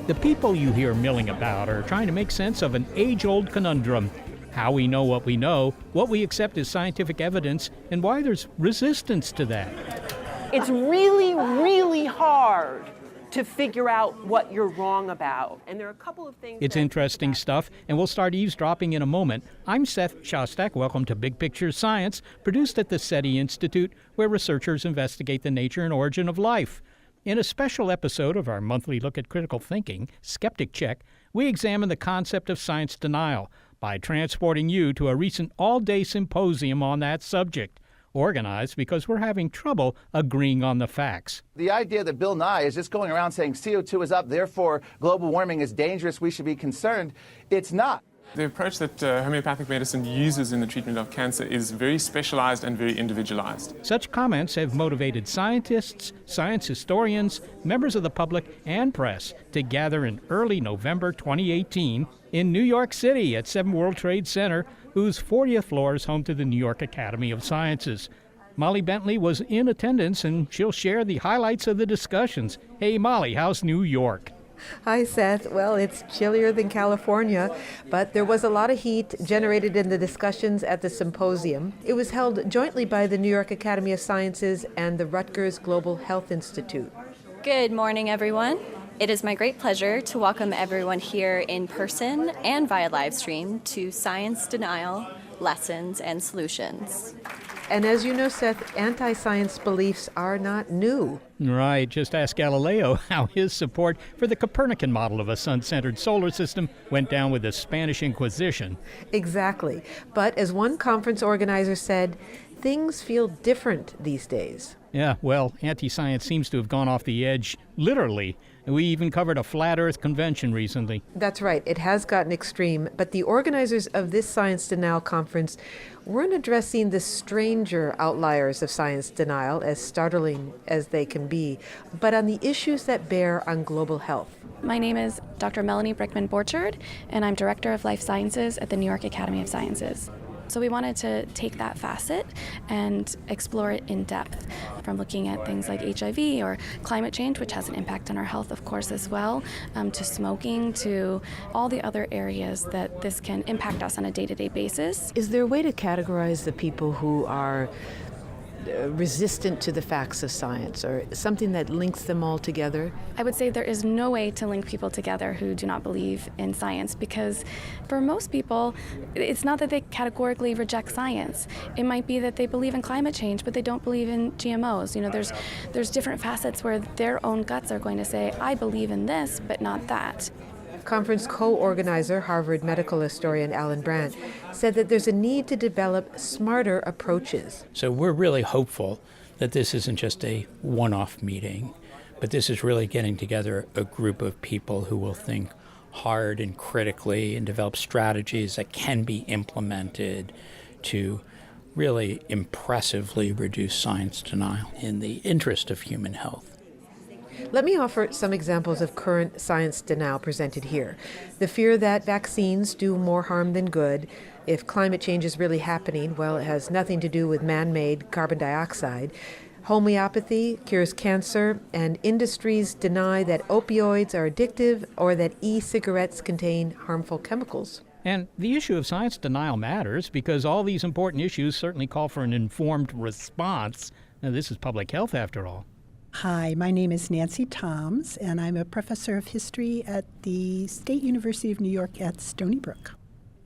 The people you hear milling about are trying to make sense of an age-old conundrum: how we know, what we accept as scientific evidence, and why there's resistance to that. It's really, really hard to figure out what you're wrong about. And there are a couple of things. It's interesting stuff, and we'll start eavesdropping in a moment. I'm Seth Shostak. Welcome to Big Picture Science, produced at the SETI Institute, where researchers investigate the nature and origin of life. In a special episode of our monthly look at critical thinking, Skeptic Check, we examine the concept of science denial by transporting you to a recent all-day symposium on that subject, organized because we're having trouble agreeing on the facts. The idea that Bill Nye is just going around saying CO2 is up, therefore global warming is dangerous, we should be concerned, it's not. The approach that homeopathic medicine uses in the treatment of cancer is very specialized and very individualized. Such comments have motivated scientists, science historians, members of the public, and press to gather in early November 2018 in New York City at 7 World Trade Center, whose 40th floor is home to the New York Academy of Sciences. Molly Bentley was in attendance, and she'll share the highlights of the discussions. Hey, Molly, how's New York? Hi, Seth. Well, it's chillier than California, but there was a lot of heat generated in the discussions at the symposium. It was held jointly by the New York Academy of Sciences and the Rutgers Global Health Institute. Good morning, everyone. It is my great pleasure to welcome everyone here in person and via live stream to Science Denial, Lessons and Solutions. And as you know, Seth, anti-science beliefs are not new. Right. Just ask Galileo how his support for the Copernican model of a sun-centered solar system went down with the Spanish Inquisition. Exactly. But as one conference organizer said, things feel different these days. Yeah, well, anti-science seems to have gone off the edge, literally. We even covered a flat Earth convention recently. That's right. It has gotten extreme, but the organizers of this science denial conference weren't addressing the stranger outliers of science denial, as startling as they can be, but on the issues that bear on global health. My name is Dr. Melanie Brickman-Borchard, and I'm Director of Life Sciences at the New York Academy of Sciences. So we wanted to take that facet and explore it in depth, from looking at things like HIV or climate change, which has an impact on our health, of course, as well, to smoking, to all the other areas that this can impact us on a day-to-day basis. Is there a way to categorize the people who are resistant to the facts of science, or something that links them all together? I would say there is no way to link people together who do not believe in science, because for most people, it's not that they categorically reject science. It might be that they believe in climate change, but they don't believe in GMOs. You know, there's different facets where their own guts are going to say, I believe in this, but not that. Conference co-organizer, Harvard medical historian Alan Brandt, said that there's a need to develop smarter approaches. So we're really hopeful that this isn't just a one-off meeting, but this is really getting together a group of people who will think hard and critically and develop strategies that can be implemented to really impressively reduce science denial in the interest of human health. Let me offer some examples of current science denial presented here. The fear that vaccines do more harm than good. If climate change is really happening, well, it has nothing to do with man-made carbon dioxide. Homeopathy cures cancer, and industries deny that opioids are addictive or that e-cigarettes contain harmful chemicals. And the issue of science denial matters because all these important issues certainly call for an informed response. Now, this is public health, after all. Hi, my name is Nancy Toms, and I'm a professor of history at the State University of New York at Stony Brook.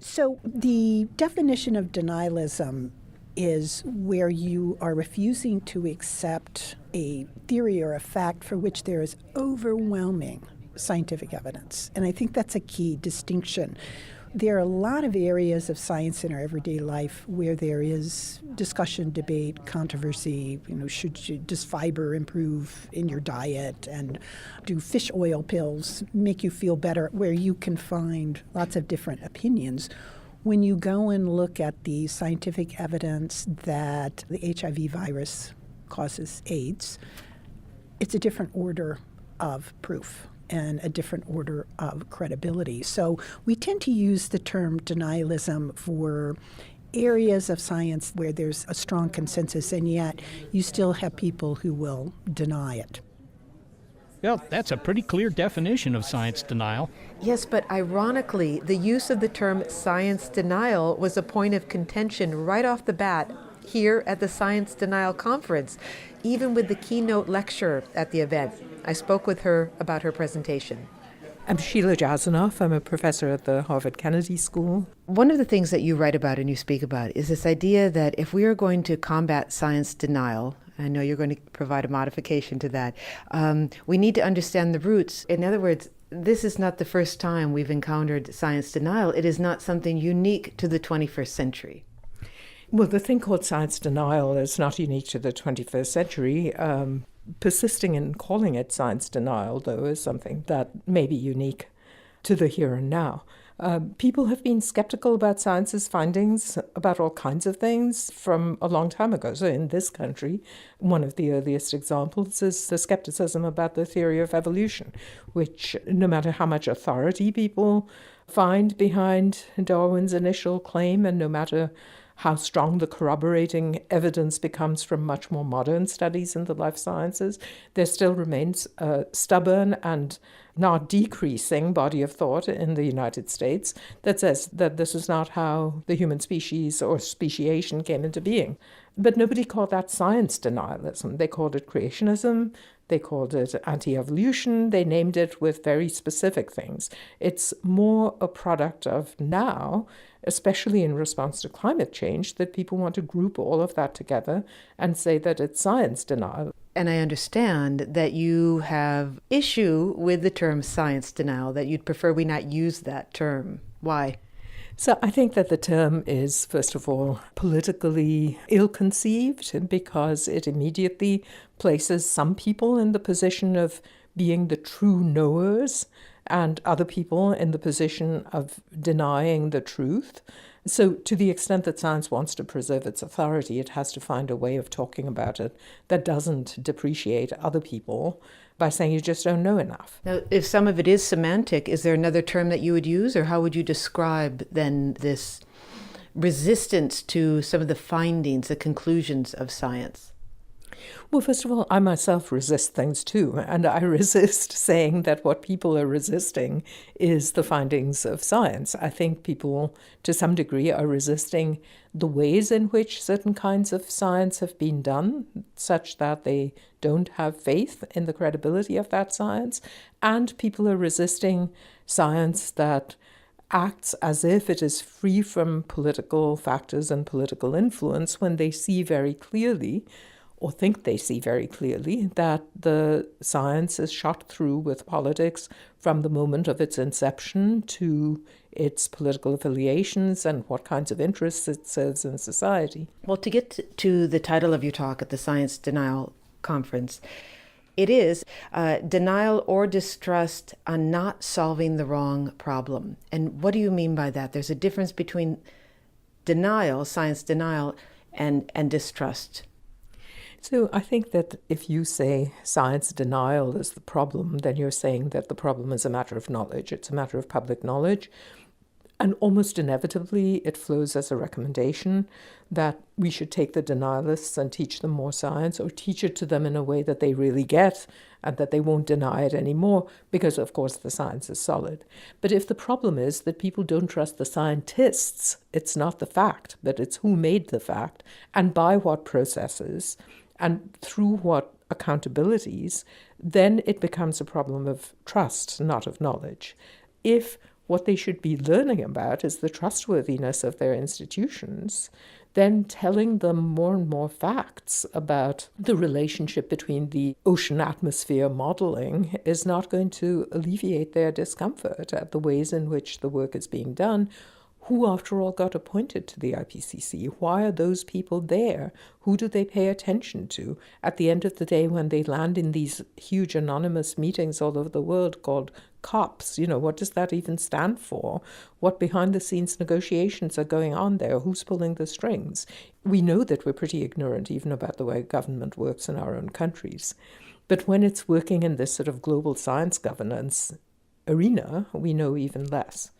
So the definition of denialism is where you are refusing to accept a theory or a fact for which there is overwhelming scientific evidence. And I think that's a key distinction. There are a lot of areas of science in our everyday life where there is discussion, debate, controversy. You know, does fiber improve in your diet, and do fish oil pills make you feel better? Where you can find lots of different opinions. When you go and look at the scientific evidence that the HIV virus causes AIDS, it's a different order of proof and a different order of credibility. So we tend to use the term denialism for areas of science where there's a strong consensus, and yet you still have people who will deny it. Well, that's a pretty clear definition of science denial. Yes, but ironically, the use of the term science denial was a point of contention right off the bat here at the Science Denial Conference, even with the keynote lecturer at the event. I spoke with her about her presentation. I'm Sheila Jasanoff. I'm a professor at the Harvard Kennedy School. One of the things that you write about and you speak about is this idea that if we are going to combat science denial, I know you're going to provide a modification to that, we need to understand the roots. In other words, this is not the first time we've encountered science denial. It is not something unique to the 21st century. Well, the thing called science denial is not unique to the 21st century. Persisting in calling it science denial, though, is something that may be unique to the here and now. People have been skeptical about science's findings about all kinds of things from a long time ago. So in this country, one of the earliest examples is the skepticism about the theory of evolution, which no matter how much authority people find behind Darwin's initial claim, and no matter how strong the corroborating evidence becomes from much more modern studies in the life sciences, there still remains a stubborn and not decreasing body of thought in the United States that says that this is not how the human species or speciation came into being. But nobody called that science denialism. They called it creationism. They called it anti-evolution. They named it with very specific things. It's more a product of now, especially in response to climate change, that people want to group all of that together and say that it's science denial. And I understand that you have issue with the term science denial, that you'd prefer we not use that term. Why? So I think that the term is, first of all, politically ill-conceived because it immediately places some people in the position of being the true knowers and other people in the position of denying the truth. So to the extent that science wants to preserve its authority, it has to find a way of talking about it that doesn't depreciate other people by saying you just don't know enough. Now, if some of it is semantic, is there another term that you would use, or how would you describe then this resistance to some of the findings, the conclusions of science? Well, first of all, I myself resist things too, and I resist saying that what people are resisting is the findings of science. I think people, to some degree, are resisting the ways in which certain kinds of science have been done, such that they don't have faith in the credibility of that science, and people are resisting science that acts as if it is free from political factors and political influence when they see very clearly, or think they see very clearly, that the science is shot through with politics from the moment of its inception to its political affiliations and what kinds of interests it serves in society. Well, to get to the title of your talk at the Science Denial Conference, it is denial or distrust on not solving the wrong problem. And what do you mean by that? There's a difference between denial, science denial, and distrust. So I think that if you say science denial is the problem, then you're saying that the problem is a matter of knowledge. It's a matter of public knowledge. And almost inevitably, it flows as a recommendation that we should take the denialists and teach them more science, or teach it to them in a way that they really get and that they won't deny it anymore, because, of course, the science is solid. But if the problem is that people don't trust the scientists, it's not the fact, but it's who made the fact and by what processes and through what accountabilities, then it becomes a problem of trust, not of knowledge. If what they should be learning about is the trustworthiness of their institutions, then telling them more and more facts about the relationship between the ocean atmosphere modeling is not going to alleviate their discomfort at the ways in which the work is being done. Who, after all, got appointed to the IPCC? Why are those people there? Who do they pay attention to? At the end of the day, when they land in these huge anonymous meetings all over the world called COPs, what does that even stand for? What behind-the-scenes negotiations are going on there? Who's pulling the strings? We know that we're pretty ignorant even about the way government works in our own countries. But when it's working in this sort of global science governance arena, we know even less.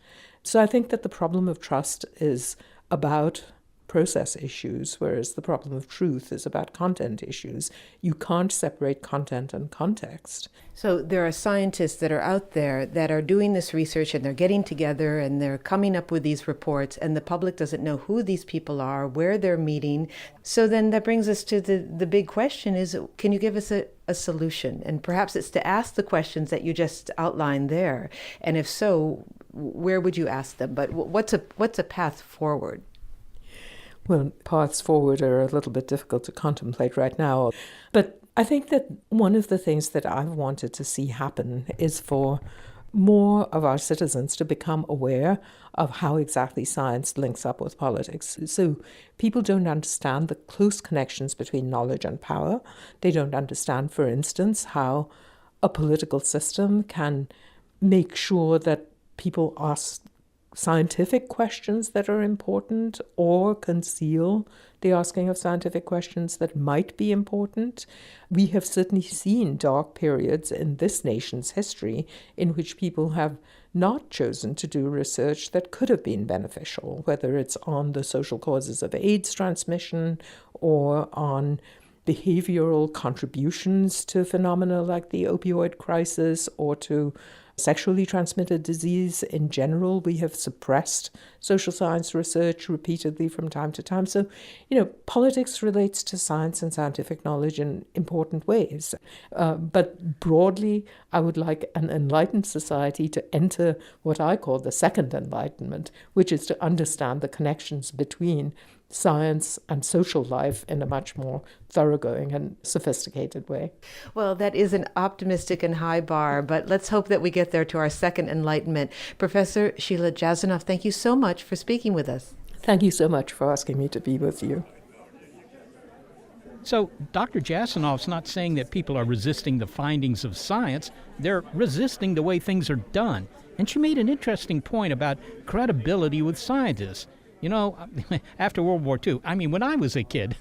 So I think that the problem of trust is about process issues, whereas the problem of truth is about content issues. You can't separate content and context. So there are scientists that are out there that are doing this research, and they're getting together and they're coming up with these reports, and the public doesn't know who these people are, where they're meeting. So then that brings us to the big question is, can you give us a solution? And perhaps it's to ask the questions that you just outlined there. And if so, where would you ask them? But what's a path forward? Well, paths forward are a little bit difficult to contemplate right now. But I think that one of the things that I've wanted to see happen is for more of our citizens to become aware of how exactly science links up with politics. So people don't understand the close connections between knowledge and power. They don't understand, for instance, how a political system can make sure that people ask scientific questions that are important or conceal the asking of scientific questions that might be important. We have certainly seen dark periods in this nation's history in which people have not chosen to do research that could have been beneficial, whether it's on the social causes of AIDS transmission or on behavioral contributions to phenomena like the opioid crisis or to sexually transmitted disease in general. We have suppressed social science research repeatedly from time to time. So, politics relates to science and scientific knowledge in important ways. But broadly, I would like an enlightened society to enter what I call the Second Enlightenment, which is to understand the connections between science and social life in a much more thoroughgoing and sophisticated way. Well, that is an optimistic and high bar, but let's hope that we get there to our Second Enlightenment. Professor Sheila Jasanoff, thank you so much for speaking with us. Thank you so much for asking me to be with you. So Dr. Jasanoff's not saying that people are resisting the findings of science, they're resisting the way things are done. And she made an interesting point about credibility with scientists. After World War II, when I was a kid,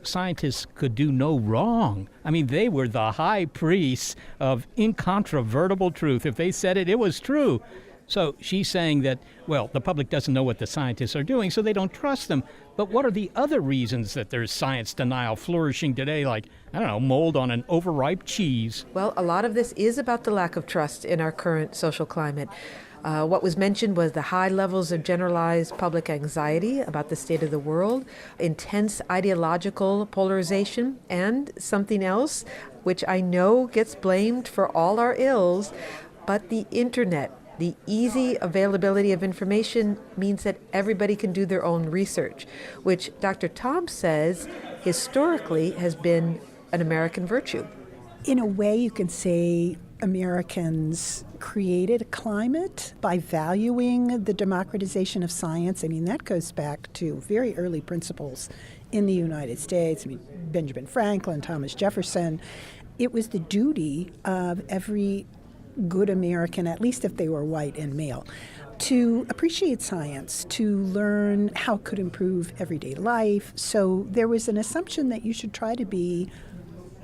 scientists could do no wrong. They were the high priests of incontrovertible truth. If they said it, it was true. So she's saying that, the public doesn't know what the scientists are doing, so they don't trust them. But what are the other reasons that there's science denial flourishing today, like, mold on an overripe cheese? Well, a lot of this is about the lack of trust in our current social climate. What was mentioned was the high levels of generalized public anxiety about the state of the world, intense ideological polarization, and something else, which I know gets blamed for all our ills, but the internet. The easy availability of information means that everybody can do their own research, which Dr. Tom says historically has been an American virtue. In a way, you can say Americans created a climate by valuing the democratization of science. That goes back to very early principles in the United States. Benjamin Franklin, Thomas Jefferson. It was the duty of every good American, at least if they were white and male, to appreciate science, to learn how it could improve everyday life. So there was an assumption that you should try to be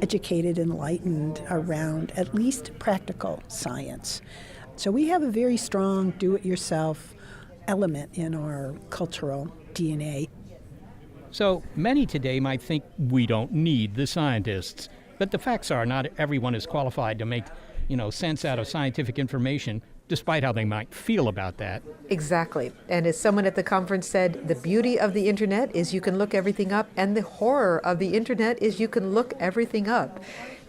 educated, enlightened around at least practical science. So we have a very strong do-it-yourself element in our cultural DNA. So many today might think we don't need the scientists. But the facts are not everyone is qualified to make, sense out of scientific information, despite how they might feel about that. Exactly. And as someone at the conference said, the beauty of the internet is you can look everything up, and the horror of the internet is you can look everything up.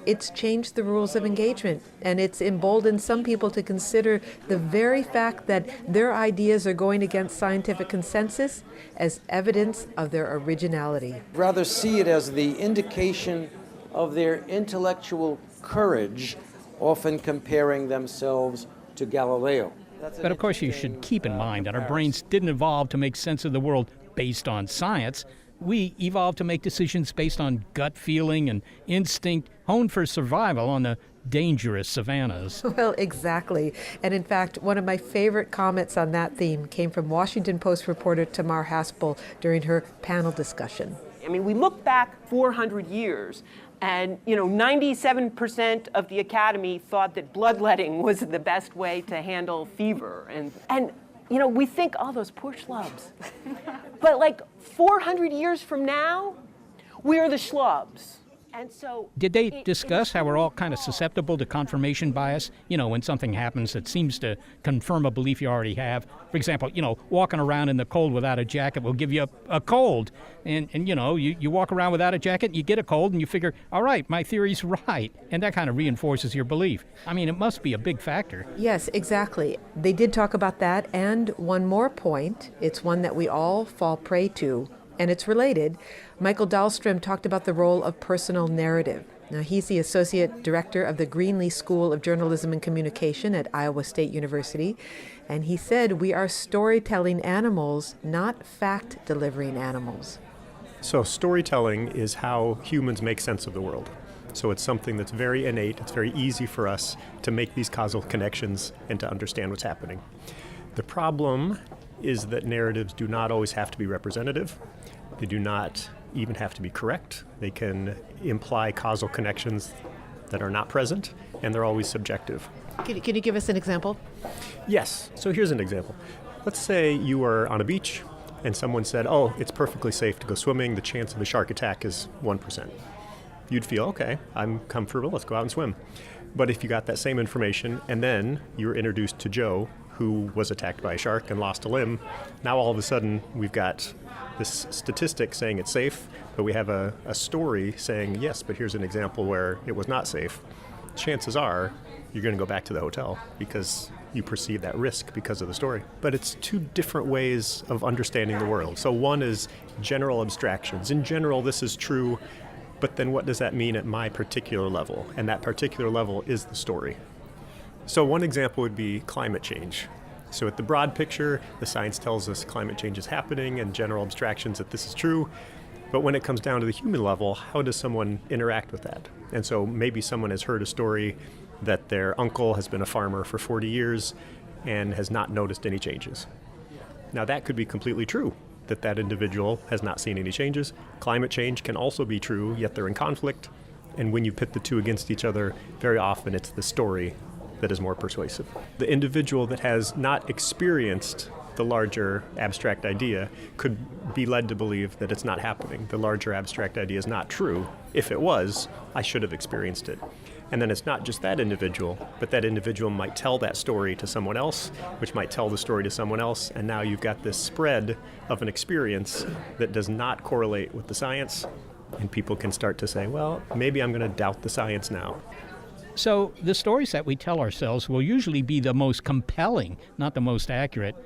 It's changed the rules of engagement, and it's emboldened some people to consider the very fact that their ideas are going against scientific consensus as evidence of their originality. Rather see it as the indication of their intellectual courage, often comparing themselves to Galileo. But of course you should keep in mind that our brains didn't evolve to make sense of the world based on science. We evolved to make decisions based on gut feeling and instinct, honed for survival on the dangerous savannas. Well, exactly. And in fact, one of my favorite comments on that theme came from Washington Post reporter Tamar Haspel during her panel discussion. We look back 400 years, and 97% of the Academy thought that bloodletting was the best way to handle fever. And You know, we think, oh, those poor schlubs. But like 400 years from now, we're the schlubs. And so did they discuss how we're all kind of susceptible to confirmation bias? You know, when something happens that seems to confirm a belief you already have. For example, you know, walking around in the cold without a jacket will give you a cold. And you know, you walk around without a jacket, you get a cold, and you figure, all right, my theory's right. And that kind of reinforces your belief. I mean, it must be a big factor. Yes, exactly. They did talk about that. And one more point, it's one that we all fall prey to, and it's related. Michael Dahlstrom talked about the role of personal narrative. Now, he's the associate director of the Greenlee School of Journalism and Communication at Iowa State University, and he said we are storytelling animals, not fact-delivering animals. So storytelling is how humans make sense of the world. So it's something that's very innate. It's very easy for us to make these causal connections and to understand what's happening. The problem is that narratives do not always have to be representative. They do not even have to be correct. They can imply causal connections that are not present, and they're always subjective. Can you give us an example? Yes. So here's an example. Let's say you are on a beach, and someone said, oh, it's perfectly safe to go swimming. The chance of a shark attack is 1%. You'd feel, okay, I'm comfortable, let's go out and swim. But if you got that same information, and then you were introduced to Joe, who was attacked by a shark and lost a limb, now all of a sudden we've got this statistic saying it's safe, but we have a story saying, yes, but here's an example where it was not safe. Chances are you're going to go back to the hotel because you perceive that risk because of the story. But it's two different ways of understanding the world. So one is general abstractions. In general, this is true, but then what does that mean at my particular level? And that particular level is the story. So one example would be climate change. So at the broad picture, the science tells us climate change is happening and general abstractions that this is true. But when it comes down to the human level, how does someone interact with that? And so maybe someone has heard a story that their uncle has been a farmer for 40 years and has not noticed any changes. Now that could be completely true, that that individual has not seen any changes. Climate change can also be true, yet they're in conflict. And when you pit the two against each other, very often it's the story that is more persuasive. The individual that has not experienced the larger abstract idea could be led to believe that it's not happening. The larger abstract idea is not true. If it was, I should have experienced it. And then it's not just that individual, but that individual might tell that story to someone else, which might tell the story to someone else, and now you've got this spread of an experience that does not correlate with the science, and people can start to say, well, maybe I'm going to doubt the science now. So the stories that we tell ourselves will usually be the most compelling, not the most accurate.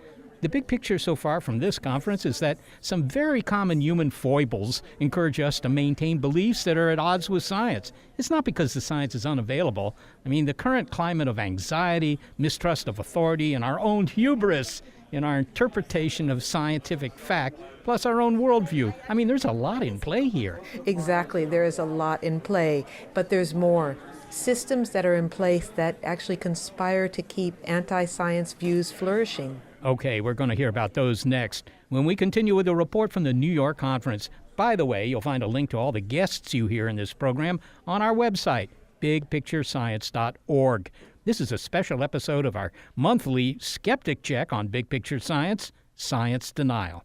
The big picture so far from this conference is that some very common human foibles encourage us to maintain beliefs that are at odds with science. It's not because the science is unavailable. I mean, the current climate of anxiety, mistrust of authority, and our own hubris in our interpretation of scientific fact, plus our own worldview. I mean, there's a lot in play here. Exactly, there is a lot in play, but there's more. Systems that are in place that actually conspire to keep anti-science views flourishing. Okay, we're going to hear about those next when we continue with a report from the New York conference. By the way, you'll find a link to all the guests you hear in this program on our website, bigpicturescience.org. This is a special episode of our monthly Skeptic Check on Big Picture Science, Science Denial.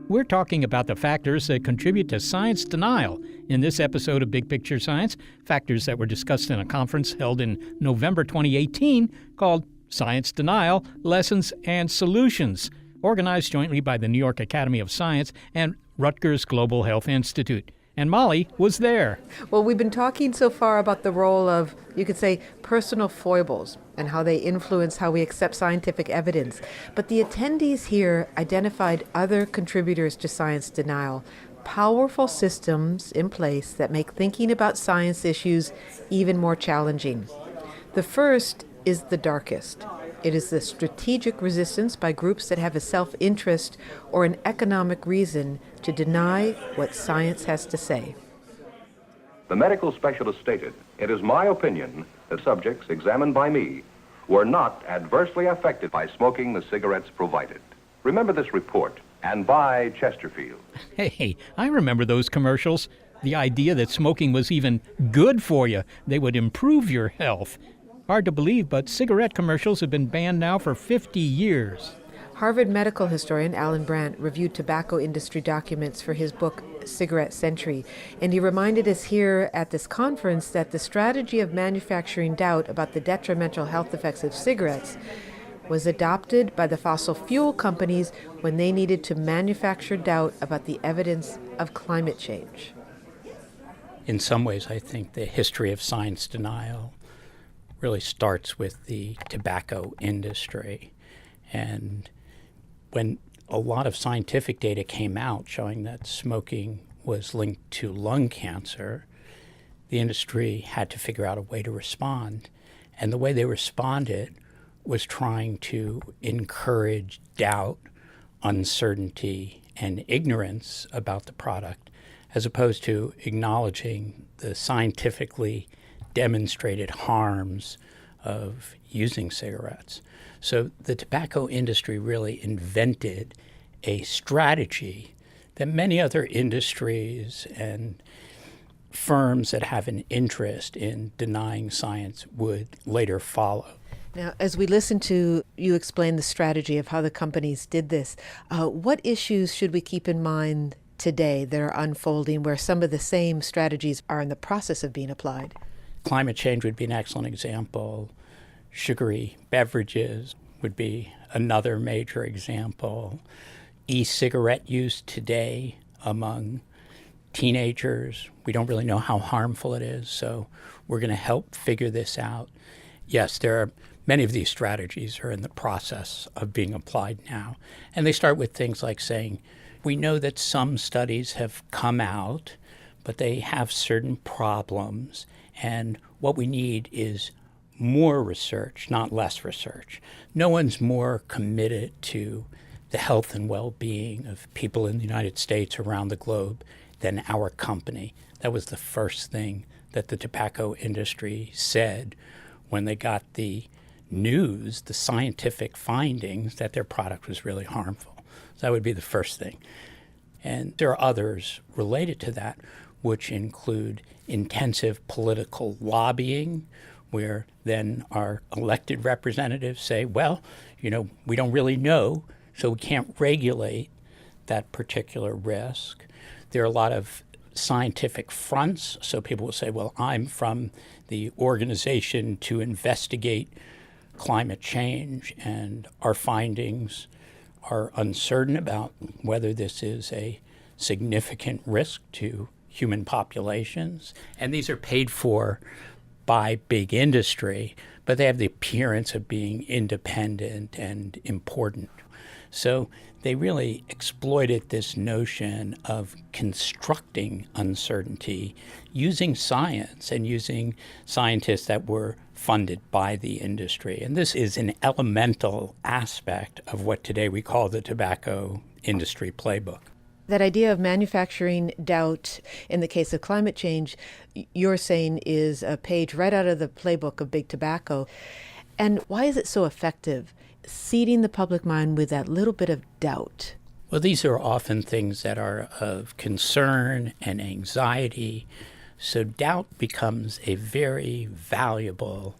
We're talking about the factors that contribute to science denial in this episode of Big Picture Science, factors that were discussed in a conference held in November 2018 called Science Denial, Lessons and Solutions, organized jointly by the New York Academy of Science and Rutgers Global Health Institute. And Molly was there. Well, we've been talking so far about the role of, you could say, personal foibles and how they influence how we accept scientific evidence. But the attendees here identified other contributors to science denial, powerful systems in place that make thinking about science issues even more challenging. The first is the darkest. It is the strategic resistance by groups that have a self-interest or an economic reason to deny what science has to say. The medical specialist stated, "It is my opinion that subjects examined by me were not adversely affected by smoking the cigarettes provided." Remember this report and buy Chesterfield. Hey, I remember those commercials. The idea that smoking was even good for you. They would improve your health. Hard to believe, but cigarette commercials have been banned now for 50 years. Harvard medical historian Alan Brandt reviewed tobacco industry documents for his book, Cigarette Century, and he reminded us here at this conference that the strategy of manufacturing doubt about the detrimental health effects of cigarettes was adopted by the fossil fuel companies when they needed to manufacture doubt about the evidence of climate change. In some ways, I think the history of science denial really starts with the tobacco industry. And when a lot of scientific data came out showing that smoking was linked to lung cancer, the industry had to figure out a way to respond. And the way they responded was trying to encourage doubt, uncertainty, and ignorance about the product, as opposed to acknowledging the scientifically demonstrated harms of using cigarettes. So the tobacco industry really invented a strategy that many other industries and firms that have an interest in denying science would later follow. Now, as we listen to you explain the strategy of how the companies did this, what issues should we keep in mind today that are unfolding where some of the same strategies are in the process of being applied? Climate change would be an excellent example. Sugary beverages would be another major example. E-cigarette use today among teenagers, we don't really know how harmful it is, so we're going to help figure this out. Yes, there are many of these strategies are in the process of being applied now. And they start with things like saying, we know that some studies have come out, but they have certain problems, and what we need is more research, not less research. No one's more committed to the health and well-being of people in the United States around the globe than our company. That was the first thing that the tobacco industry said when they got the news, the scientific findings that their product was really harmful. So that would be the first thing. And there are others related to that, which include intensive political lobbying, where then our elected representatives say, well, we don't really know, so we can't regulate that particular risk. There are a lot of scientific fronts, so people will say, well, I'm from the organization to investigate climate change, and our findings are uncertain about whether this is a significant risk to human populations. And these are paid for by big industry, but they have the appearance of being independent and important. So they really exploited this notion of constructing uncertainty using science and using scientists that were funded by the industry. And this is an elemental aspect of what today we call the tobacco industry playbook. That idea of manufacturing doubt in the case of climate change, you're saying is a page right out of the playbook of big tobacco. And why is it so effective, seeding the public mind with that little bit of doubt? Well, these are often things that are of concern and anxiety. So doubt becomes a very valuable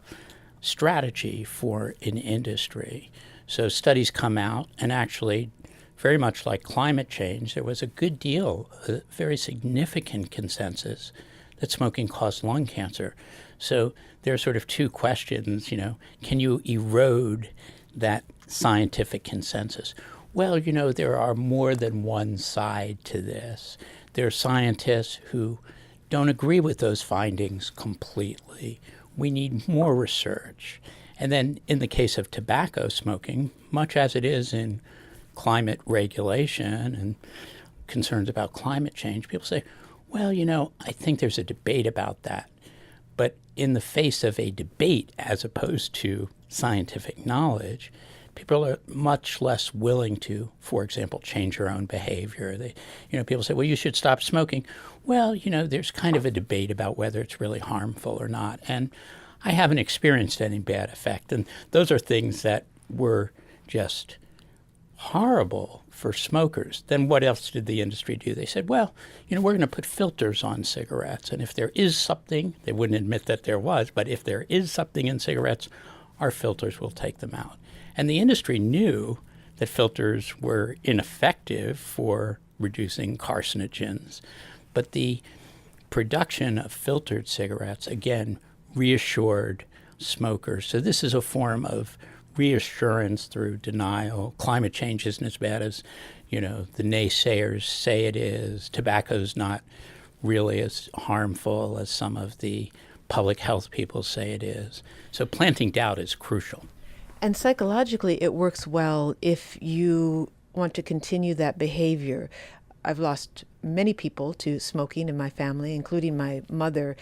strategy for an industry. So studies come out, and actually, very much like climate change, there was a good deal, a very significant consensus that smoking caused lung cancer. So there are sort of two questions, can you erode that scientific consensus? Well, there are more than one side to this. There are scientists who don't agree with those findings completely. We need more research. And then in the case of tobacco smoking, much as it is in climate regulation and concerns about climate change, people say, well, I think there's a debate about that. But in the face of a debate as opposed to scientific knowledge, people are much less willing to, for example, change their own behavior. People say, well, you should stop smoking. Well, there's kind of a debate about whether it's really harmful or not. And I haven't experienced any bad effect. And those are things that were just horrible for smokers, then what else did the industry do? They said, well, we're going to put filters on cigarettes. And if there is something, they wouldn't admit that there was, but if there is something in cigarettes, our filters will take them out. And the industry knew that filters were ineffective for reducing carcinogens. But the production of filtered cigarettes, again, reassured smokers. So this is a form of reassurance through denial. Climate change isn't as bad as, the naysayers say it is. Tobacco's not really as harmful as some of the public health people say it is. So planting doubt is crucial. And psychologically, it works well if you want to continue that behavior. I've lost many people to smoking in my family, including my mother.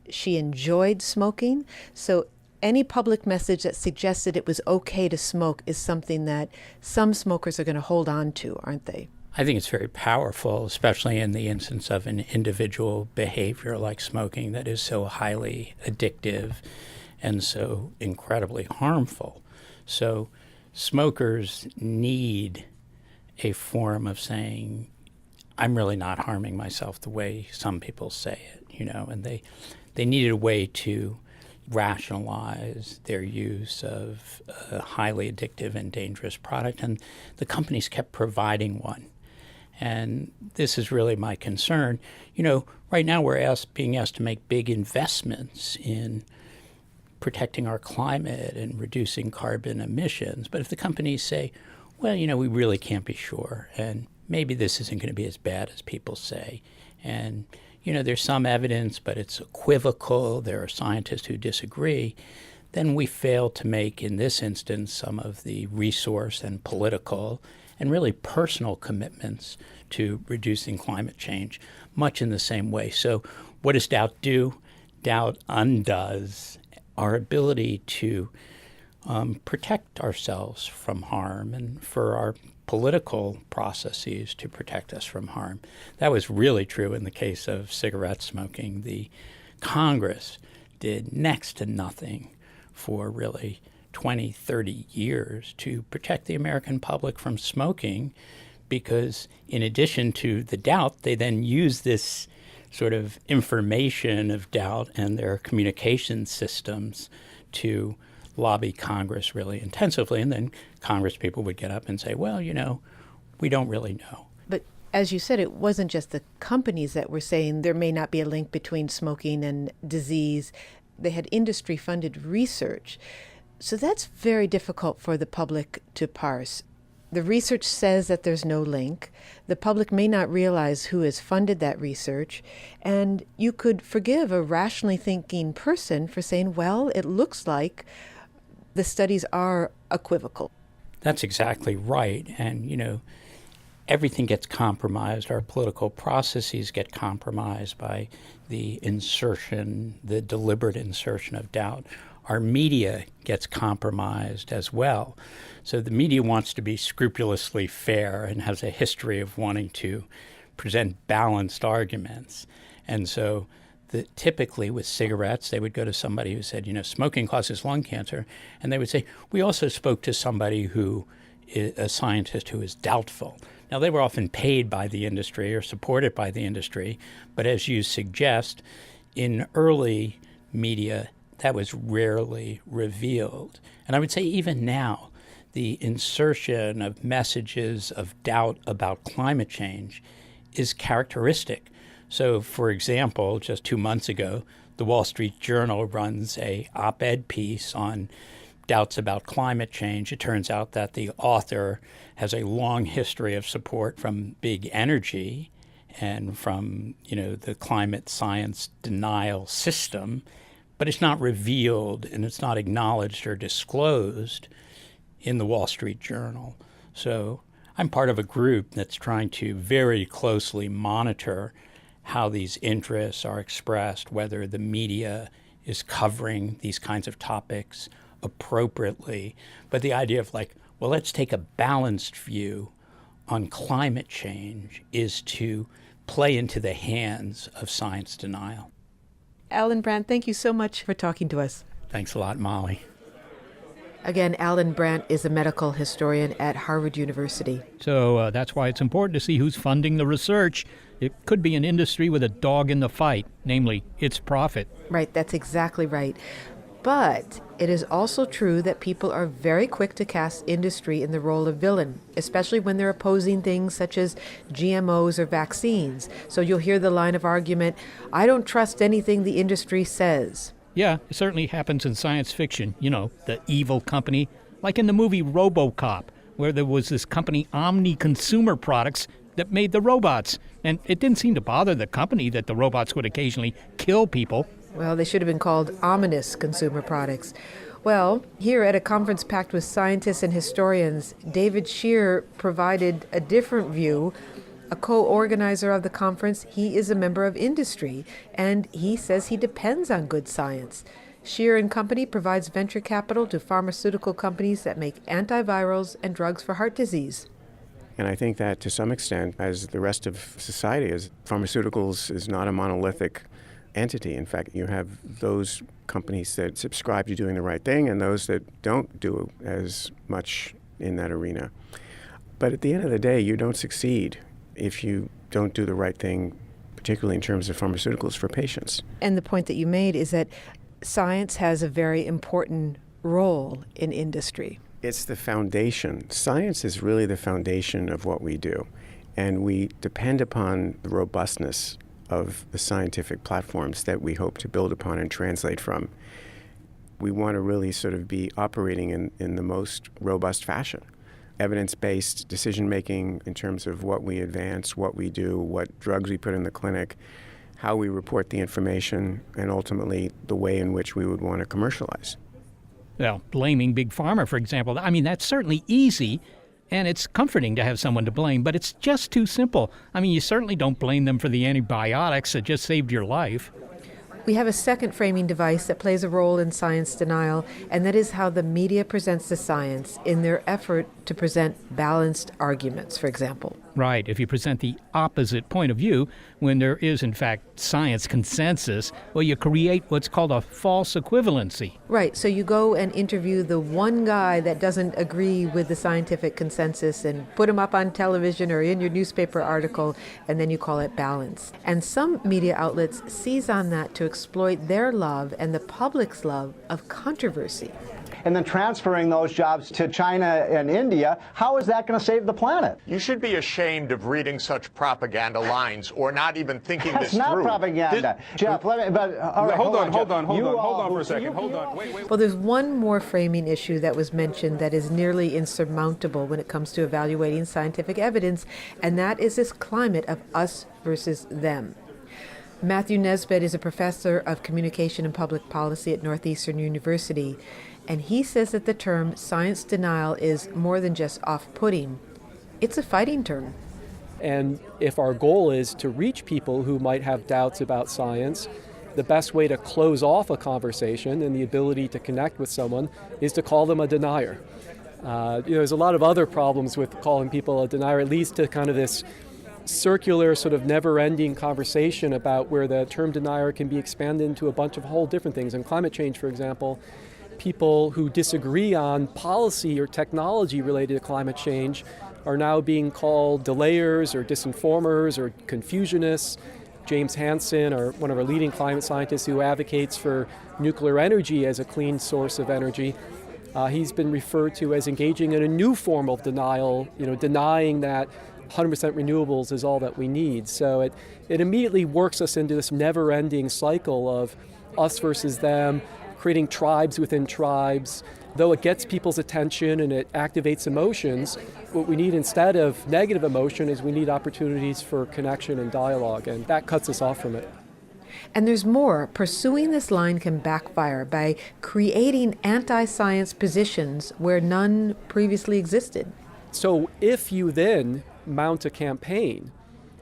She enjoyed smoking, so any public message that suggested it was okay to smoke is something that some smokers are going to hold on to, aren't they? I think it's very powerful, especially in the instance of an individual behavior like smoking that is so highly addictive and so incredibly harmful. So smokers need a form of saying, I'm really not harming myself the way some people say it, and they needed a way to rationalize their use of a highly addictive and dangerous product, and the companies kept providing one. And this is really my concern. Right now we're being asked to make big investments in protecting our climate and reducing carbon emissions. But if the companies say, well, we really can't be sure, and maybe this isn't going to be as bad as people say, and there's some evidence, but it's equivocal, there are scientists who disagree, then we fail to make, in this instance, some of the resource and political and really personal commitments to reducing climate change, much in the same way. So what does doubt do? Doubt undoes our ability to protect ourselves from harm and for our political processes to protect us from harm. That was really true in the case of cigarette smoking. The Congress did next to nothing for really 20, 30 years to protect the American public from smoking because in addition to the doubt, they then used this sort of information of doubt and their communication systems to lobby Congress really intensively. And then Congress people would get up and say, well, we don't really know. But as you said, it wasn't just the companies that were saying there may not be a link between smoking and disease. They had industry-funded research. So that's very difficult for the public to parse. The research says that there's no link. The public may not realize who has funded that research. And you could forgive a rationally thinking person for saying, well, it looks like the studies are equivocal. That's exactly right. And, everything gets compromised. Our political processes get compromised by the deliberate insertion of doubt. Our media gets compromised as well. So the media wants to be scrupulously fair and has a history of wanting to present balanced arguments. And so typically with cigarettes, they would go to somebody who said, smoking causes lung cancer. And they would say, we also spoke to somebody a scientist who is doubtful. Now, they were often paid by the industry or supported by the industry. But as you suggest, in early media, that was rarely revealed. And I would say even now, the insertion of messages of doubt about climate change is characteristic. So, for example, just 2 months ago, the Wall Street Journal runs a op-ed piece on doubts about climate change. It turns out that the author has a long history of support from big energy and from, the climate science denial system, but it's not revealed and it's not acknowledged or disclosed in the Wall Street Journal. So I'm part of a group that's trying to very closely monitor how these interests are expressed, whether the media is covering these kinds of topics appropriately. But the idea of let's take a balanced view on climate change is to play into the hands of science denial. Alan Brandt, thank you so much for talking to us. Thanks a lot, Molly. Again, Alan Brandt is a medical historian at Harvard University. So that's why it's important to see who's funding the research. It could be an industry with a dog in the fight, namely its profit. Right, that's exactly right. But it is also true that people are very quick to cast industry in the role of villain, especially when they're opposing things such as GMOs or vaccines. So you'll hear the line of argument, I don't trust anything the industry says. Yeah, it certainly happens in science fiction, you know, the evil company. Like in the movie RoboCop, where there was this company, Omni Consumer Products, that made the robots. And it didn't seem to bother the company that the robots would occasionally kill people. Well, they should have been called ominous consumer products. Well, here at a conference packed with scientists and historians, David Shear provided a different view. A co-organizer of the conference, he is a member of industry, and he says he depends on good science. Shear and Company provides venture capital to pharmaceutical companies that make antivirals and drugs for heart disease. And I think that to some extent, as the rest of society is, pharmaceuticals is not a monolithic entity. In fact, you have those companies that subscribe to doing the right thing and those that don't do as much in that arena. But at the end of the day, you don't succeed if you don't do the right thing, particularly in terms of pharmaceuticals for patients. And the point that you made is that science has a very important role in industry. It's the foundation. Science is really the foundation of what we do. And we depend upon the robustness of the scientific platforms that we hope to build upon and translate from. We want to really sort of be operating in the most robust fashion. Evidence-based decision-making in terms of what we advance, what we do, what drugs we put in the clinic, how we report the information, and ultimately the way in which we would want to commercialize. Well, blaming Big Pharma, for example, I mean, that's certainly easy, and it's comforting to have someone to blame, but it's just too simple. I mean, you certainly don't blame them for the antibiotics that just saved your life. We have a second framing device that plays a role in science denial, and that is how the media presents the science in their effort to present balanced arguments, for example. Right. If you present the opposite point of view, when there is, in fact, science consensus, well, you create what's called a false equivalency. Right. So you go and interview the one guy that doesn't agree with the scientific consensus and put him up on television or in your newspaper article, and then you call it balance. And some media outlets seize on that to exploit their love and the public's love of controversy. And then transferring those jobs to China and India, how is that going to save the planet? You should be ashamed of reading such propaganda lines or not even thinking this through. That's not propaganda. Jeff, let me, but, all right, hold on for a second. second. Hold on. Wait. Well, there's one more framing issue that was mentioned that is nearly insurmountable when it comes to evaluating scientific evidence, and that is this climate of us versus them. Matthew Nesbitt is a professor of communication and public policy at Northeastern University, and he says that the term science denial is more than just off-putting. It's a fighting term. And if our goal is to reach people who might have doubts about science, the best way to close off a conversation and the ability to connect with someone is to call them a denier. There's a lot of other problems with calling people a denier. It leads to kind of this circular sort of never-ending conversation about where the term denier can be expanded into a bunch of whole different things. In climate change, for example, people who disagree on policy or technology related to climate change are now being called delayers or disinformers or confusionists. James Hansen, one of our leading climate scientists who advocates for nuclear energy as a clean source of energy, he's been referred to as engaging in a new form of denial, denying that 100% renewables is all that we need. So it immediately works us into this never-ending cycle of us versus them, creating tribes within tribes. Though it gets people's attention and it activates emotions, what we need instead of negative emotion is we need opportunities for connection and dialogue, and that cuts us off from it. And there's more. Pursuing this line can backfire by creating anti-science positions where none previously existed. So if you then mount a campaign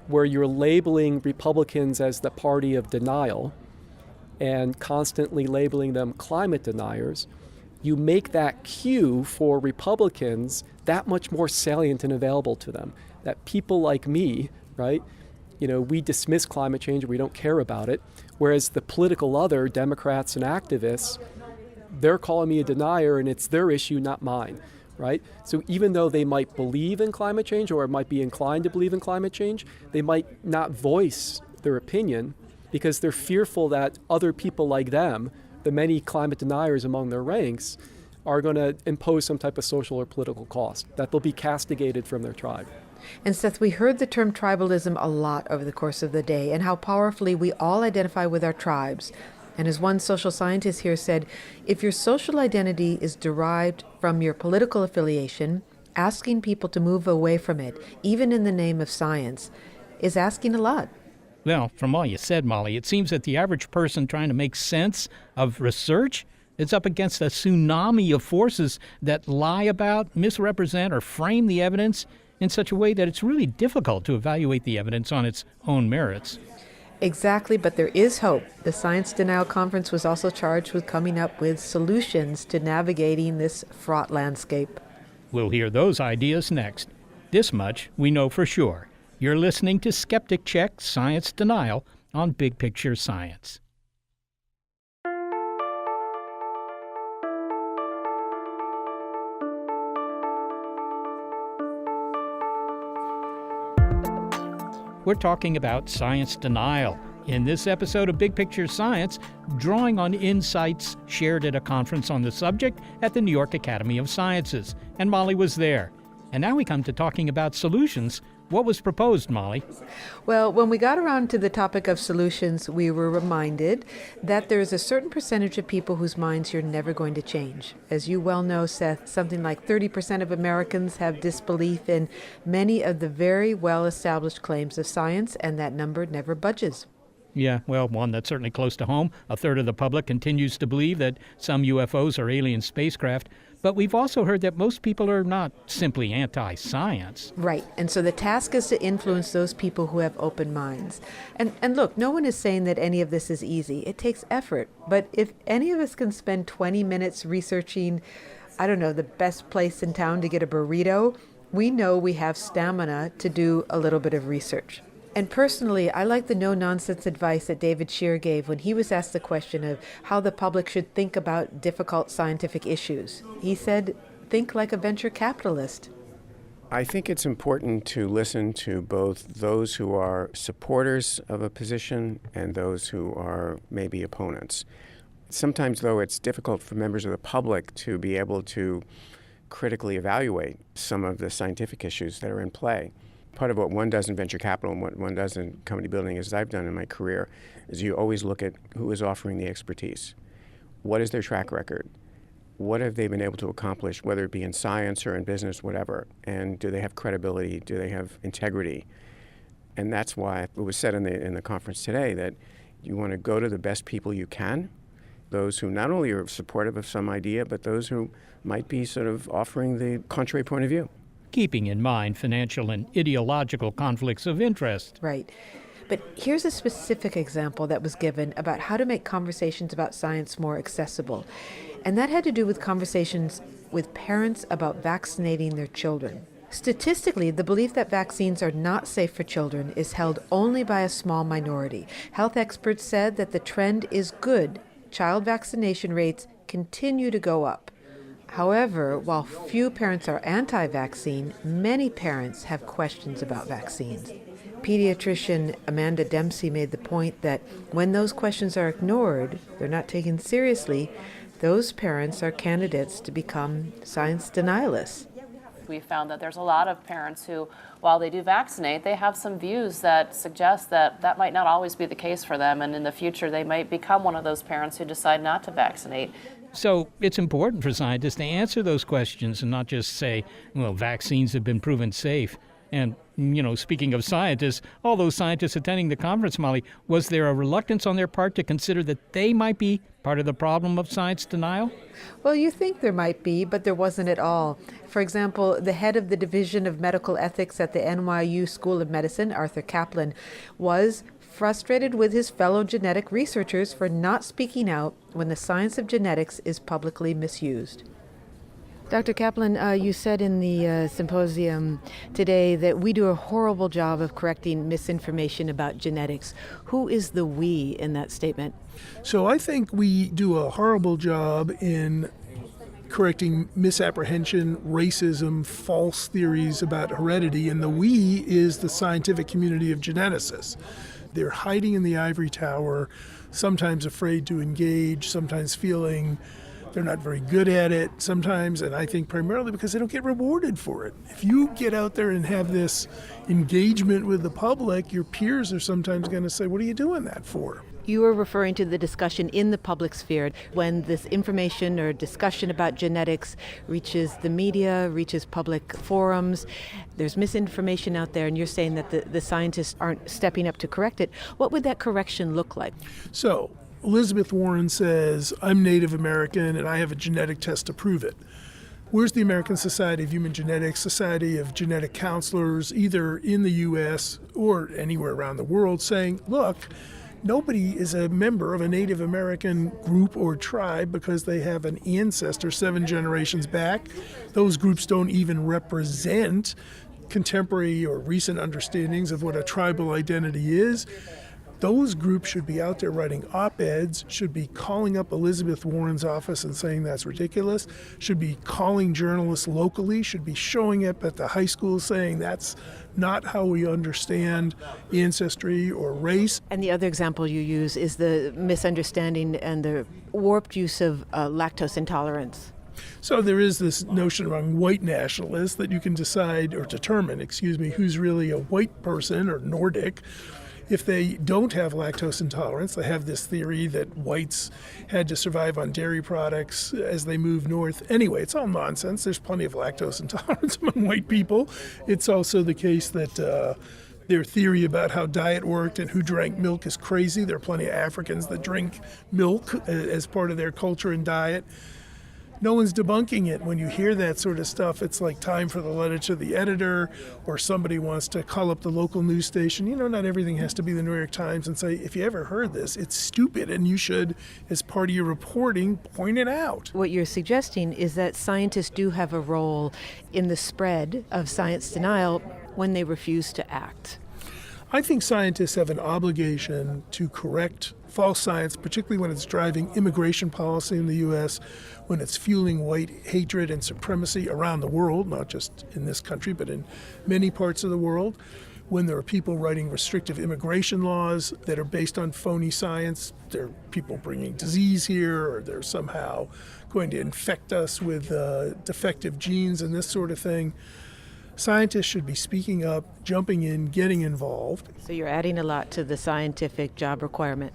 where you're labeling Republicans as the party of denial and constantly labeling them climate deniers, you make that cue for Republicans that much more salient and available to them. That people like me, right, we dismiss climate change, we don't care about it, whereas the political other, Democrats and activists, they're calling me a denier and it's their issue, not mine, right? So even though they might believe in climate change or might be inclined to believe in climate change, they might not voice their opinion because they're fearful that other people like them, the many climate deniers among their ranks, are going to impose some type of social or political cost, that they'll be castigated from their tribe. And Seth, we heard the term tribalism a lot over the course of the day and how powerfully we all identify with our tribes. And as one social scientist here said, if your social identity is derived from your political affiliation, asking people to move away from it, even in the name of science, is asking a lot. Well, from all you said, Molly, it seems that the average person trying to make sense of research is up against a tsunami of forces that lie about, misrepresent, or frame the evidence in such a way that it's really difficult to evaluate the evidence on its own merits. Exactly, but there is hope. The Science Denial Conference was also charged with coming up with solutions to navigating this fraught landscape. We'll hear those ideas next. This much we know for sure. You're listening to Skeptic Check Science Denial on Big Picture Science. We're talking about science denial. In this episode of Big Picture Science, drawing on insights shared at a conference on the subject at the New York Academy of Sciences. And Molly was there. And now we come to talking about solutions. What was proposed, Molly? Well, when we got around to the topic of solutions, we were reminded that there is a certain percentage of people whose minds you're never going to change. As you well know, Seth, something like 30% of Americans have disbelief in many of the very well-established claims of science, and that number never budges. Yeah, well, one that's certainly close to home. A third of the public continues to believe that some UFOs are alien spacecraft. But we've also heard that most people are not simply anti-science. Right. And so the task is to influence those people who have open minds. And look, no one is saying that any of this is easy. It takes effort. But if any of us can spend 20 minutes researching, I don't know, the best place in town to get a burrito, we know we have stamina to do a little bit of research. And personally, I like the no-nonsense advice that David Shear gave when he was asked the question of how the public should think about difficult scientific issues. He said, think like a venture capitalist. I think it's important to listen to both those who are supporters of a position and those who are maybe opponents. Sometimes, though, it's difficult for members of the public to be able to critically evaluate some of the scientific issues that are in play. Part of what one does in venture capital and what one does in company building, as I've done in my career, is you always look at who is offering the expertise. What is their track record? What have they been able to accomplish, whether it be in science or in business, whatever? And do they have credibility? Do they have integrity? And that's why it was said in the conference today that you want to go to the best people you can, those who not only are supportive of some idea, but those who might be sort of offering the contrary point of view. Keeping in mind financial and ideological conflicts of interest. Right. But here's a specific example that was given about how to make conversations about science more accessible. And that had to do with conversations with parents about vaccinating their children. Statistically, the belief that vaccines are not safe for children is held only by a small minority. Health experts said that the trend is good. Child vaccination rates continue to go up. However, while few parents are anti-vaccine, many parents have questions about vaccines. Pediatrician Amanda Dempsey made the point that when those questions are ignored, they're not taken seriously, those parents are candidates to become science denialists. We found that there's a lot of parents who, while they do vaccinate, they have some views that suggest that that might not always be the case for them, and in the future they might become one of those parents who decide not to vaccinate. So it's important for scientists to answer those questions and not just say, well, vaccines have been proven safe. And, speaking of scientists, all those scientists attending the conference, Molly, was there a reluctance on their part to consider that they might be part of the problem of science denial? Well, you think there might be, but there wasn't at all. For example, the head of the Division of Medical Ethics at the NYU School of Medicine, Arthur Kaplan, was frustrated with his fellow genetic researchers for not speaking out when the science of genetics is publicly misused. Dr. Kaplan, you said in the symposium today that we do a horrible job of correcting misinformation about genetics. Who is the we in that statement? So I think we do a horrible job in correcting misapprehension, racism, false theories about heredity, and the we is the scientific community of geneticists. They're hiding in the ivory tower, sometimes afraid to engage, sometimes feeling they're not very good at it, sometimes, and I think primarily because they don't get rewarded for it. If you get out there and have this engagement with the public, your peers are sometimes going to say, what are you doing that for? You were referring to the discussion in the public sphere when this information or discussion about genetics reaches the media, reaches public forums. There's misinformation out there, and you're saying that the scientists aren't stepping up to correct it. What would that correction look like? So, Elizabeth Warren says, I'm Native American and I have a genetic test to prove it. Where's the American Society of Human Genetics, Society of Genetic Counselors, either in the U.S. or anywhere around the world, saying, look, nobody is a member of a Native American group or tribe because they have an ancestor 7 generations back. Those groups don't even represent contemporary or recent understandings of what a tribal identity is. Those groups should be out there writing op-eds, should be calling up Elizabeth Warren's office and saying that's ridiculous, should be calling journalists locally, should be showing up at the high schools saying that's not how we understand ancestry or race. And the other example you use is the misunderstanding and the warped use of lactose intolerance. So there is this notion among white nationalists that you can decide or determine, who's really a white person or Nordic. If they don't have lactose intolerance, they have this theory that whites had to survive on dairy products as they moved north. Anyway, it's all nonsense. There's plenty of lactose intolerance among white people. It's also the case that their theory about how diet worked and who drank milk is crazy. There are plenty of Africans that drink milk as part of their culture and diet. No one's debunking it. When you hear that sort of stuff, it's like time for the letter to the editor, or somebody wants to call up the local news station. Not everything has to be the New York Times and say, if you ever heard this, it's stupid, and you should, as part of your reporting, point it out. What you're suggesting is that scientists do have a role in the spread of science denial when they refuse to act. I think scientists have an obligation to correct false science, particularly when it's driving immigration policy in the U.S., when it's fueling white hatred and supremacy around the world, not just in this country, but in many parts of the world, when there are people writing restrictive immigration laws that are based on phony science. There are people bringing disease here, or they're somehow going to infect us with defective genes and this sort of thing. Scientists should be speaking up, jumping in, getting involved. So you're adding a lot to the scientific job requirement.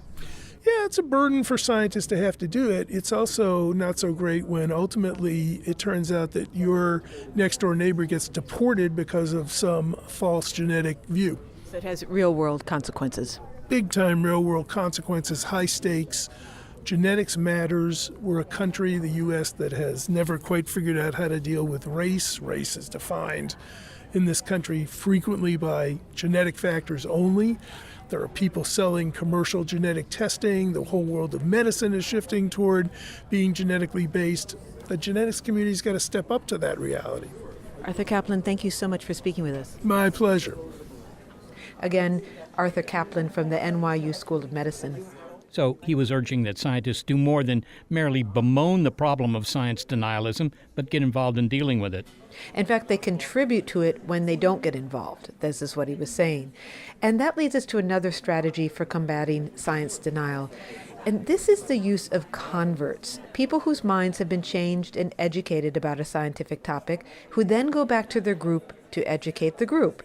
Yeah, it's a burden for scientists to have to do it. It's also not so great when ultimately it turns out that your next-door neighbor gets deported because of some false genetic view. So it has real-world consequences. Big-time real-world consequences, high stakes. Genetics matters. We're a country, the U.S., that has never quite figured out how to deal with race. Race is defined in this country frequently by genetic factors only. There are people selling commercial genetic testing. The whole world of medicine is shifting toward being genetically based. The genetics community's got to step up to that reality. Arthur Kaplan, thank you so much for speaking with us. My pleasure. Again, Arthur Kaplan from the NYU School of Medicine. So he was urging that scientists do more than merely bemoan the problem of science denialism, but get involved in dealing with it. In fact, they contribute to it when they don't get involved. This is what he was saying. And that leads us to another strategy for combating science denial. And this is the use of converts, people whose minds have been changed and educated about a scientific topic, who then go back to their group to educate the group.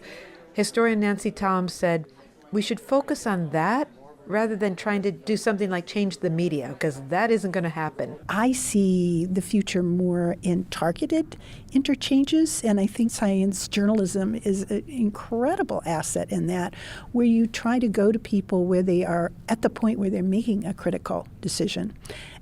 Historian Nancy Toms said, we should focus on that rather than trying to do something like change the media, because that isn't going to happen. I see the future more in targeted interchanges, and I think science journalism is an incredible asset in that, where you try to go to people where they are at the point where they're making a critical decision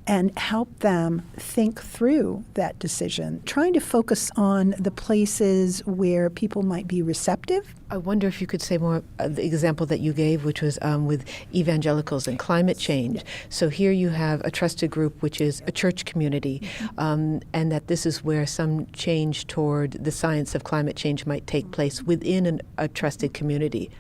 and help them think through that decision, trying to focus on the places where people might be receptive. I wonder if you could say more of the example that you gave, which was with evangelicals and climate change. So here you have a trusted group, which is a church community, and that this is where some change toward the science of climate change might take place within a trusted community.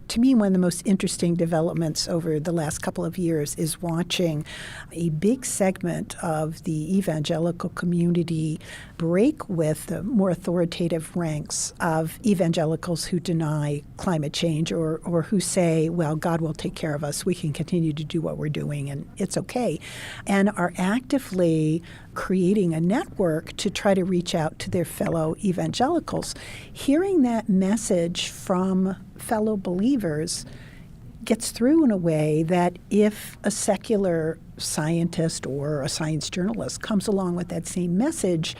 To me, one of the most interesting developments over the last couple of years is watching a big segment of the evangelical community break with the more authoritative ranks of evangelicals who deny climate change or who say, well, God will take care of us. We can continue to do what we're doing and it's okay, and are actively creating a network to try to reach out to their fellow evangelicals. Hearing that message from fellow believers gets through in a way that if a secular scientist or a science journalist comes along with that same message,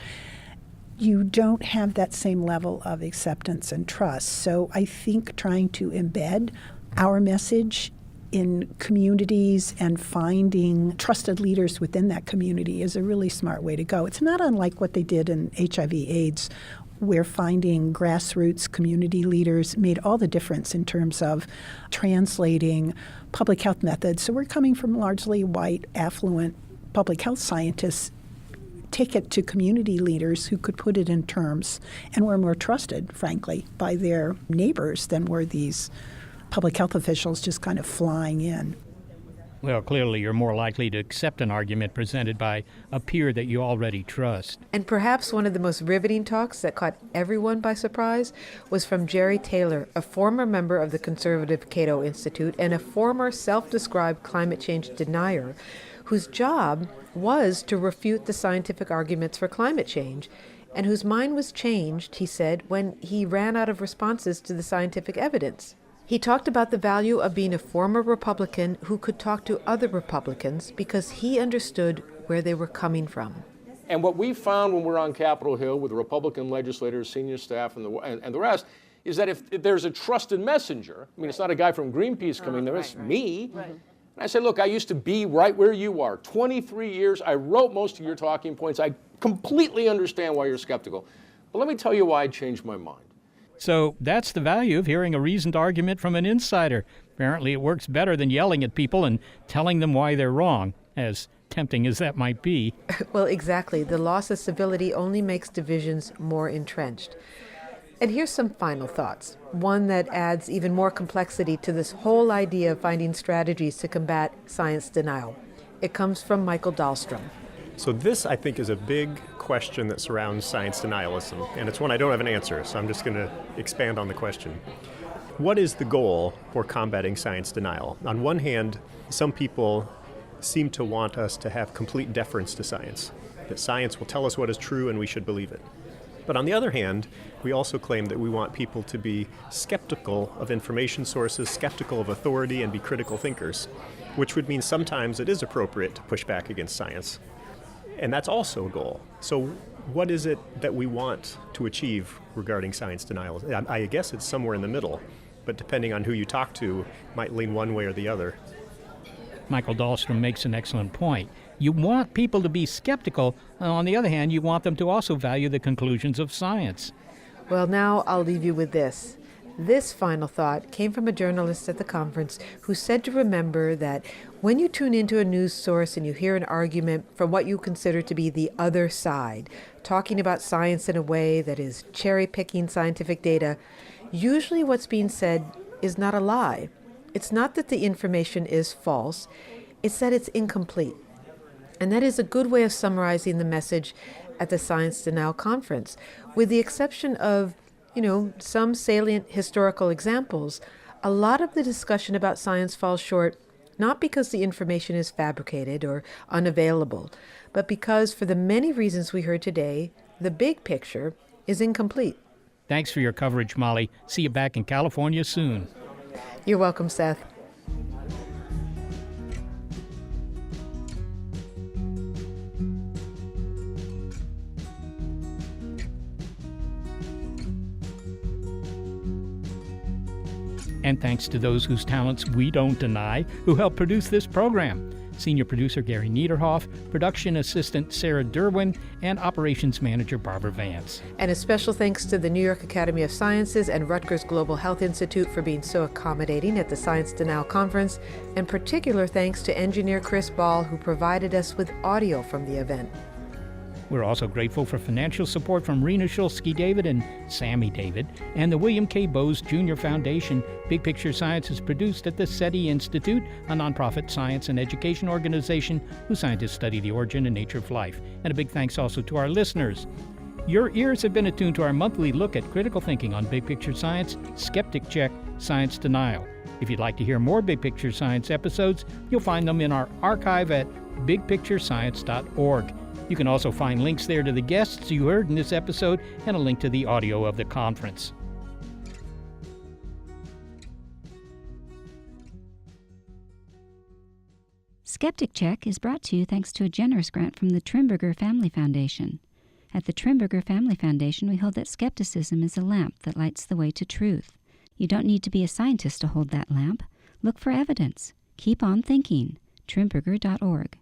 you don't have that same level of acceptance and trust. So I think trying to embed our message in communities and finding trusted leaders within that community is a really smart way to go. It's not unlike what they did in HIV/AIDS, where finding grassroots community leaders made all the difference in terms of translating public health methods. So we're coming from largely white, affluent public health scientists, take it to community leaders who could put it in terms and were more trusted, frankly, by their neighbors than were these public health officials just kind of flying in. Well, clearly you're more likely to accept an argument presented by a peer that you already trust. And perhaps one of the most riveting talks that caught everyone by surprise was from Jerry Taylor, a former member of the conservative Cato Institute and a former self-described climate change denier, whose job was to refute the scientific arguments for climate change, and whose mind was changed, he said, when he ran out of responses to the scientific evidence. He talked about the value of being a former Republican who could talk to other Republicans because he understood where they were coming from. And what we found when we're on Capitol Hill with the Republican legislators, senior staff, and the rest, is that if there's a trusted messenger, I mean, it's not a guy from Greenpeace coming there, it's me. Right. And I said, look, I used to be right where you are. 23 years, I wrote most of your talking points. I completely understand why you're skeptical. But let me tell you why I changed my mind. So that's the value of hearing a reasoned argument from an insider. Apparently it works better than yelling at people and telling them why they're wrong, as tempting as that might be. Well, exactly. The loss of civility only makes divisions more entrenched. And here's some final thoughts. One that adds even more complexity to this whole idea of finding strategies to combat science denial. It comes from Michael Dahlstrom. So this, I think, is a big question that surrounds science denialism, and it's one I don't have an answer, so I'm just going to expand on the question. What is the goal for combating science denial? On one hand, some people seem to want us to have complete deference to science, that science will tell us what is true and we should believe it. But on the other hand, we also claim that we want people to be skeptical of information sources, skeptical of authority, and be critical thinkers, which would mean sometimes it is appropriate to push back against science. And that's also a goal. So what is it that we want to achieve regarding science denial? I guess it's somewhere in the middle, but depending on who you talk to, might lean one way or the other. Michael Dahlstrom makes an excellent point. You want people to be skeptical. On the other hand, you want them to also value the conclusions of science. Well, now I'll leave you with this. This final thought came from a journalist at the conference who said to remember that when you tune into a news source and you hear an argument from what you consider to be the other side, talking about science in a way that is cherry-picking scientific data, usually what's being said is not a lie. It's not that the information is false, it's that it's incomplete. And that is a good way of summarizing the message at the Science Denial Conference, with the exception of some salient historical examples. A lot of the discussion about science falls short, not because the information is fabricated or unavailable, but because, for the many reasons we heard today, the big picture is incomplete. Thanks for your coverage, Molly. See you back in California soon. You're welcome, Seth. And thanks to those whose talents we don't deny, who help produce this program. Senior Producer Gary Niederhoff, Production Assistant Sarah Derwin, and Operations Manager Barbara Vance. And a special thanks to the New York Academy of Sciences and Rutgers Global Health Institute for being so accommodating at the Science Denial Conference, and particular thanks to engineer Chris Ball, who provided us with audio from the event. We're also grateful for financial support from Rena Shulsky-David and Sammy David, and the William K. Bowes Jr. Foundation. Big Picture Science is produced at the SETI Institute, a nonprofit science and education organization whose scientists study the origin and nature of life. And a big thanks also to our listeners. Your ears have been attuned to our monthly look at critical thinking on Big Picture Science, Skeptic Check, Science Denial. If you'd like to hear more Big Picture Science episodes, you'll find them in our archive at bigpicturescience.org. You can also find links there to the guests you heard in this episode and a link to the audio of the conference. Skeptic Check is brought to you thanks to a generous grant from the Trimberger Family Foundation. At the Trimberger Family Foundation, we hold that skepticism is a lamp that lights the way to truth. You don't need to be a scientist to hold that lamp. Look for evidence. Keep on thinking. Trimberger.org.